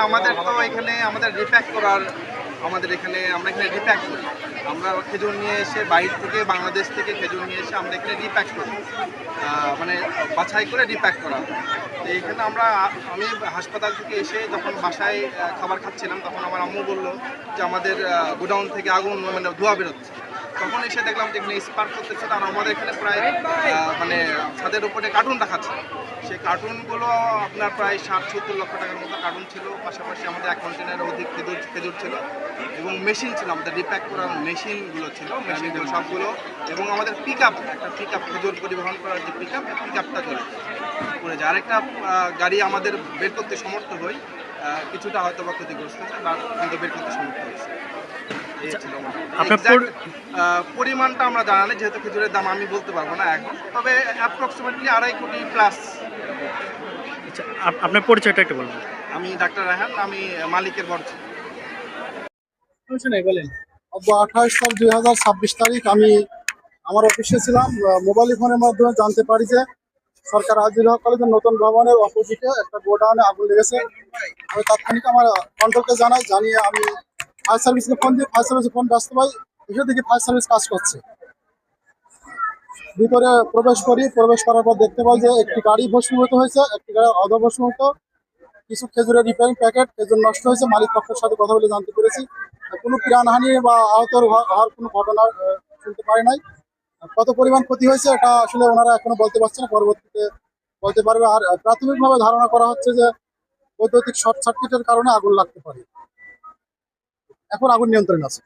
আমাদের তো এখানে আমাদের রিপ্যাক করার আমাদের এখানে আমরা এখানে রিপ্যাক করি। আমরা খেজুর নিয়ে এসে বাইরে থেকে বাংলাদেশ থেকে খেজুর নিয়ে এসে আমরা এখানে রিপ্যাক করি, মানে বাছাই করে রিপ্যাক করা হয়। তো এখানে আমি হাসপাতাল থেকে এসে যখন বাসায় খাবার খাচ্ছিলাম তখন আমার আম্মু বললো যে আমাদের গোডাউন থেকে আগুন মানে ধোঁয়া বেরোচ্ছে। তখন এসে দেখলাম যে এখানে স্পার্ক করতেছে, আর আমাদের এখানে প্রায় মানে ছাদের উপরে কার্টুন রাখা ছিল। সেই কার্টুনগুলো আপনার প্রায় 60-70 লক্ষ টাকার মতো কার্টুন ছিল। পাশাপাশি আমাদের 1 কন্টেনারের অধিক খেজুর ছিল এবং মেশিন ছিল, আমাদের রিপ্যাক করার মেশিনগুলো ছিল, মেশিনগুলো সবগুলো, এবং আমাদের একটা পিক আপ খেজুর পরিবহন করার যে পিক আপটা পড়ে যায়। আরেকটা গাড়ি আমাদের বের করতে সমর্থ হই, কিছুটা হয়তো বা ক্ষতিগ্রস্ত হয়েছে, কিন্তু বের করতে সমর্থ হয়েছে। পরিমাণটা আমরা জানা নেই, যেহেতু খেজুরের দাম আমি বলতে পারবো না এখন, তবে অ্যাপ্রক্সিমেটলি 2.5 কোটি প্লাস। আপনার পরিচয়টা একটু বলবেন। আমি ডাক্তার রায়হান, আমি মালিকের বড় ছেলে। বলেন। 28/4/2026 তারিখ আমি আমার অফিসে ছিলাম। মোবাইল ফোনের মাধ্যমে জানতে পারি যে সরকার আজিজ হক কলেজের নতুন ভবনের অপোজিটে একটা গোডাউনে আগুন লেগেছে। আমি তাৎক্ষণিক আমার কন্ট্রোলকে জানিয়ে আমি ফায়ার সার্ভিসকে ফোন দিই। ফায়ার সার্ভিসে ফোন ব্যস্ত পাই, এসে দেখি ফায়ার সার্ভিস কাজ করছে। ভিতরে প্রবেশ করার পর দেখতে পাই যে একটি গাড়ি ভস্মীভূত হয়েছে, একটি গাড়ি অর্ধভস্মীভূত। কিছু খেজুরের রিপেয়ারিং প্যাকেট খেজুর নষ্ট হয়েছে। মালিক পক্ষের সাথে কথা বলে জানতে পেরেছি কোনো প্রাণহানি বা আহত হওয়ার কোনো ঘটনা শুনতে পারি নাই। কত পরিমাণ ক্ষতি হয়েছে এটা আসলে ওনারা এখনো বলতে পারছে না, পরবর্তীতে বলতে পারবে। আর প্রাথমিকভাবে ধারণা করা হচ্ছে যে বৈদ্যুতিক শর্ট সার্কিটের কারণে আগুন লাগতে পারে। এখন আগুন নিয়ন্ত্রণে আছে।